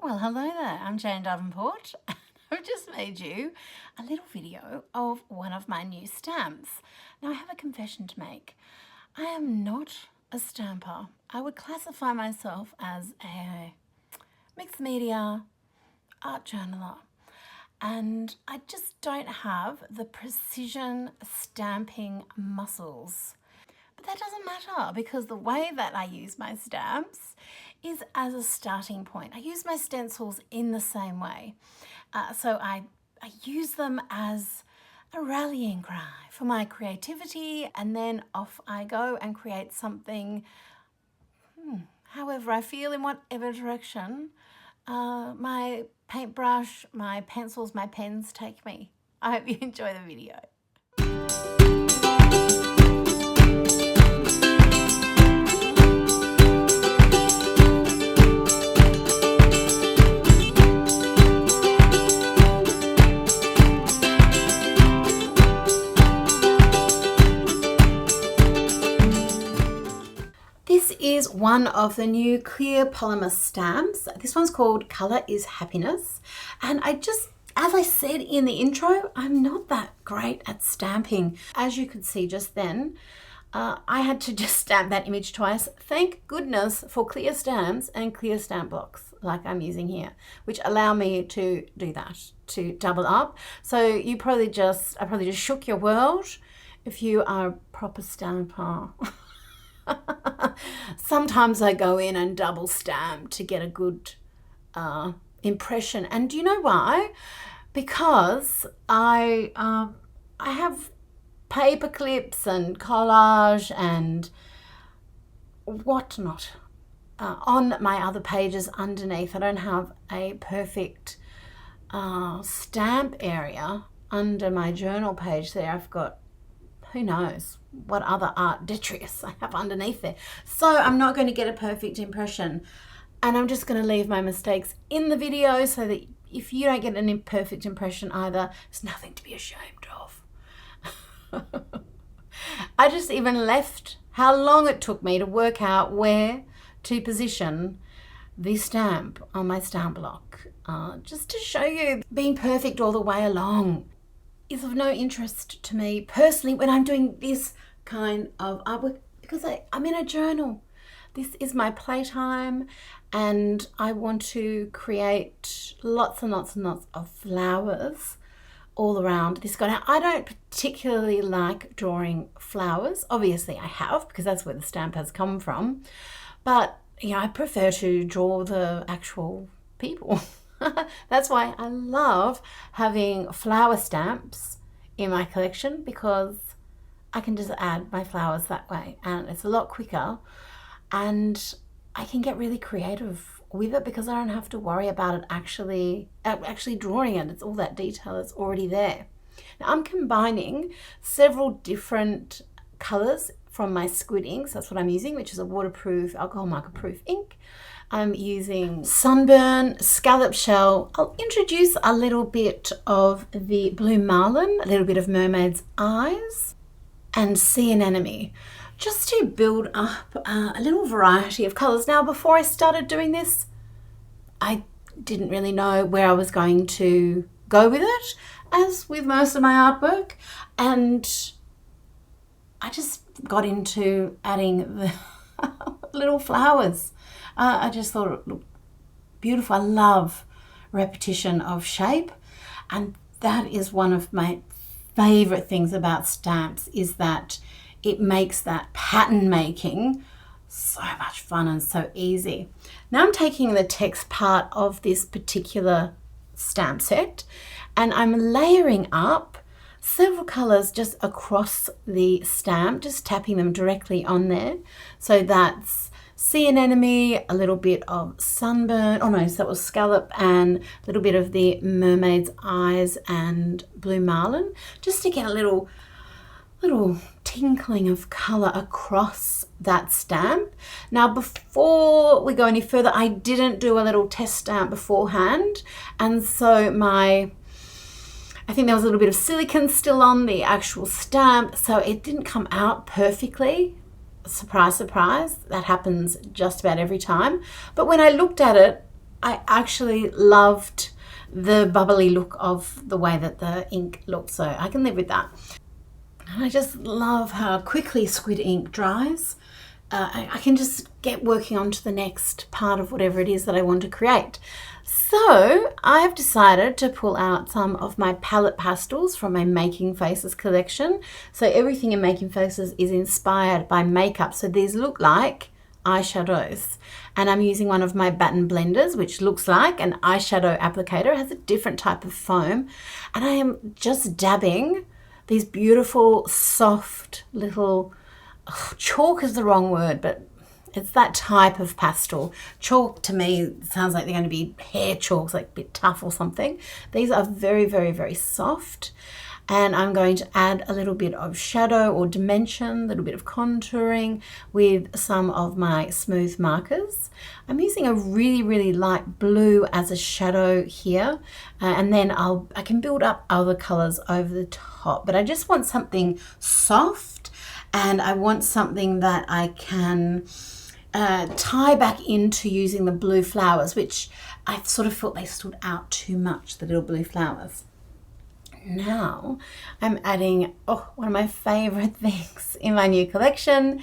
Well, hello there, I'm Jane Davenport and I've just made you a little video of one of my new stamps. Now I have a confession to make. I am not a stamper. I would classify myself as a mixed media art journaler, and I just don't have the precision stamping muscles. But that doesn't matter because the way that I use my stamps is as a starting point. I use my stencils in the same way. So I use them as a rallying cry for my creativity, and then off I go and create something however I feel, in whatever direction my paintbrush, my pencils, my pens take me. I hope you enjoy the video. This is one of the new clear polymer stamps. This one's called Colour is Happiness. And as I said in the intro, I'm not that great at stamping. As you could see just then, I had to just stamp that image twice. Thank goodness for clear stamps and clear stamp blocks like I'm using here, which allow me to do that, to double up. So I probably just shook your world if you are a proper stamper. Sometimes I go in and double stamp to get a good impression. And do you know why? Because I have paper clips and collage and whatnot on my other pages underneath. I don't have a perfect stamp area under my journal page there. I've got who knows what other art detritus I have underneath there. So I'm not going to get a perfect impression, and I'm just going to leave my mistakes in the video so that if you don't get an imperfect impression either, there's nothing to be ashamed of. I just even left how long it took me to work out where to position the stamp on my stamp block, just to show you being perfect all the way along is of no interest to me personally when I'm doing this kind of artwork, because I'm in a journal. This is my playtime, and I want to create lots and lots and lots of flowers all around this guy. Now, I don't particularly like drawing flowers. Obviously I have, because that's where the stamp has come from, but I prefer to draw the actual people. That's why I love having flower stamps in my collection, because I can just add my flowers that way and it's a lot quicker, and I can get really creative with it because I don't have to worry about it actually drawing it. It's all that detail that's already there. Now I'm combining several different colors from my Squid inks. That's what I'm using, which is a waterproof, alcohol marker proof ink. I'm using Sunburn, Scallop Shell. I'll introduce a little bit of the Blue Marlin, a little bit of Mermaid's Eyes, and Sea Anemone, just to build up a little variety of colours. Now, before I started doing this, I didn't really know where I was going to go with it, as with most of my artwork, and I just got into adding the little flowers. I just thought it looked beautiful. I love repetition of shape, and that is one of my favorite things about stamps, is that it makes that pattern making so much fun and so easy. Now I'm taking the text part of this particular stamp set and I'm layering up several colors just across the stamp, just tapping them directly on there. So that's Sea Anemone, a little bit of Sunburn, oh no, so that was Scallop, and a little bit of the Mermaid's Eyes and Blue Marlin, just to get a little tinkling of color across that stamp. Now, before we go any further, I didn't do a little test stamp beforehand, and so I think there was a little bit of silicone still on the actual stamp, so it didn't come out perfectly. Surprise, surprise, that happens just about every time. But when I looked at it I actually loved the bubbly look of the way that the ink looked, so I can live with that. And I just love how quickly Squid ink dries. I can just get working on to the next part of whatever it is that I want to create. So I have decided to pull out some of my palette pastels from my Making Faces collection. So everything in Making Faces is inspired by makeup. So these look like eyeshadows. And I'm using one of my baton blenders, which looks like an eyeshadow applicator. It has a different type of foam. And I am just dabbing these beautiful, soft little, chalk is the wrong word, but it's that type of pastel. Chalk to me sounds like they're going to be hair chalks, like a bit tough or something. These are very, very, very soft. And I'm going to add a little bit of shadow or dimension, a little bit of contouring with some of my smooth markers. I'm using a really, really light blue as a shadow here. And then I can build up other colors over the top. But I just want something soft, and I want something that I can tie back into using the blue flowers, which I sort of felt they stood out too much, the little blue flowers. Now I'm adding one of my favorite things in my new collection,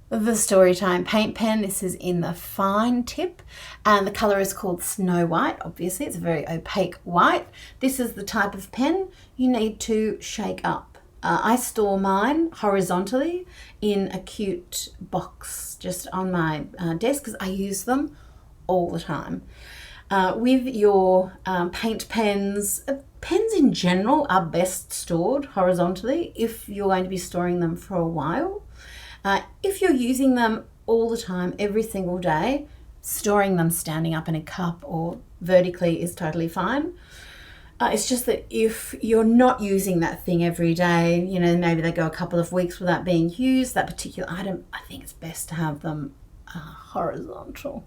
the Storytime paint pen. This is in the fine tip, and the color is called Snow White. Obviously it's a very opaque white. This is the type of pen you need to shake up. I store mine horizontally in a cute box just on my desk because I use them all the time. With your paint pens, pens in general are best stored horizontally if you're going to be storing them for a while. If you're using them all the time, every single day, storing them standing up in a cup or vertically is totally fine. It's just that if you're not using that thing every day, you know, maybe they go a couple of weeks without being used, that particular item, I think it's best to have them horizontal.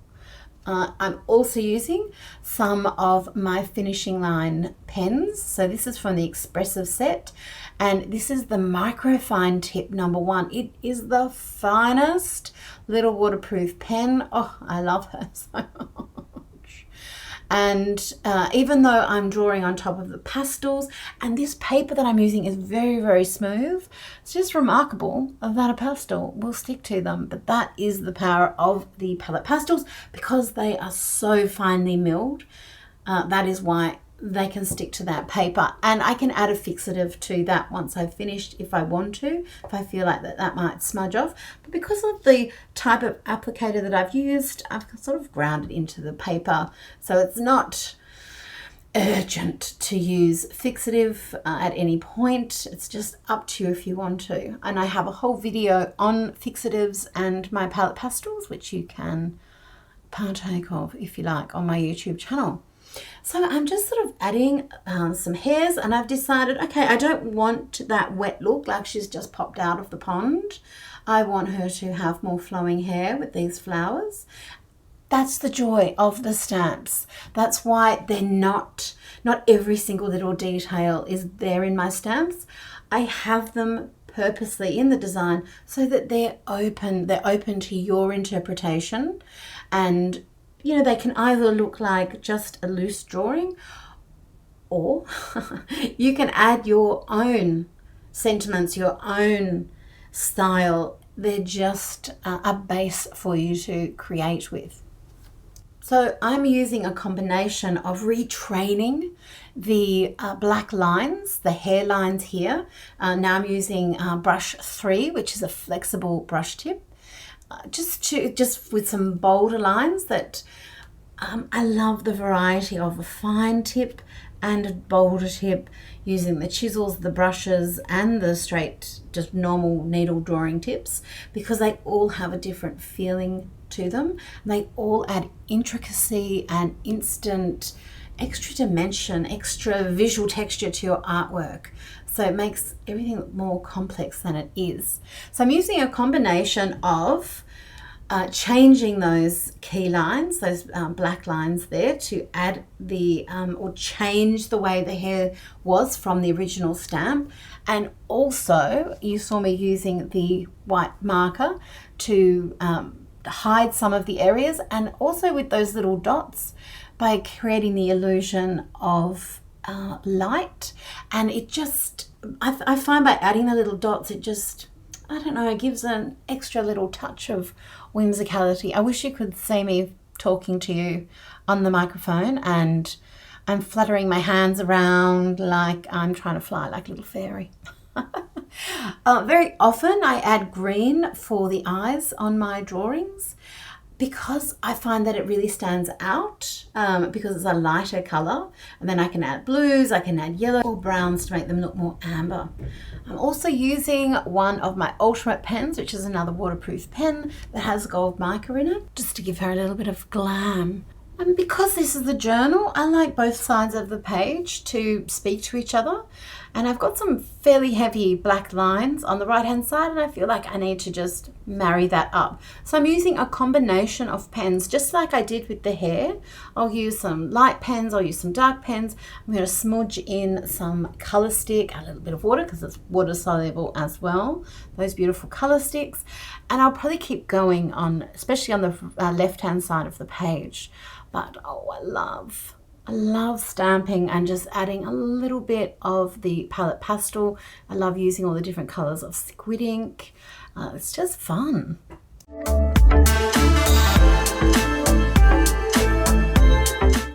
I'm also using some of my finishing line pens. So this is from the Expressive set, and this is the Microfine Tip number 1. It is the finest little waterproof pen. Oh, I love her so much. And even though I'm drawing on top of the pastels, and this paper that I'm using is very, very smooth, it's just remarkable that a pastel will stick to them. But that is the power of the palette pastels, because they are so finely milled. That is why they can stick to that paper, and I can add a fixative to that once I've finished if I want to, if I feel like that might smudge off. But because of the type of applicator that I've used, I've sort of ground it into the paper, so it's not urgent to use fixative at any point. It's just up to you if you want to. And I have a whole video on fixatives and my palette pastels, which you can partake of if you like on my YouTube channel. So I'm just sort of adding some hairs, and I've decided, okay, I don't want that wet look like she's just popped out of the pond. I want her to have more flowing hair with these flowers. That's the joy of the stamps. That's why they're not every single little detail is there in my stamps. I have them purposely in the design so that they're open to your interpretation, and you know, they can either look like just a loose drawing, or you can add your own sentiments, your own style. They're just a base for you to create with. So I'm using a combination of retraining the black lines, the hair lines here. Now I'm using brush 3, which is a flexible brush tip. Just with some bolder lines that I love the variety of a fine tip and a bolder tip, using the chisels, the brushes, and the straight, just normal needle drawing tips, because they all have a different feeling to them. They all add intricacy and instant extra dimension, extra visual texture to your artwork. So it makes everything look more complex than it is. So I'm using a combination of changing those key lines, those black lines there, to add the, or change the way the hair was from the original stamp. And also you saw me using the white marker to hide some of the areas, and also with those little dots by creating the illusion of light. And it just, I find by adding the little dots, it just, I don't know, it gives an extra little touch of whimsicality. I wish you could see me talking to you on the microphone, and I'm fluttering my hands around like I'm trying to fly like a little fairy. Very often I add green for the eyes on my drawings because I find that it really stands out because it's a lighter color, and then I can add blues, I can add yellow or browns to make them look more amber. I'm also using one of my Ultimate pens, which is another waterproof pen that has gold mica in it, just to give her a little bit of glam. And because this is the journal, I like both sides of the page to speak to each other. And I've got some fairly heavy black lines on the right hand side, and I feel like I need to just marry that up. So I'm using a combination of pens, just like I did with the hair. I'll use some light pens, I'll use some dark pens. I'm going to smudge in some color stick, a little bit of water because it's water soluble as well. Those beautiful color sticks. And I'll probably keep going on, especially on the left hand side of the page. But oh, I love stamping and just adding a little bit of the palette pastel. I love using all the different colors of Squid ink. It's just fun.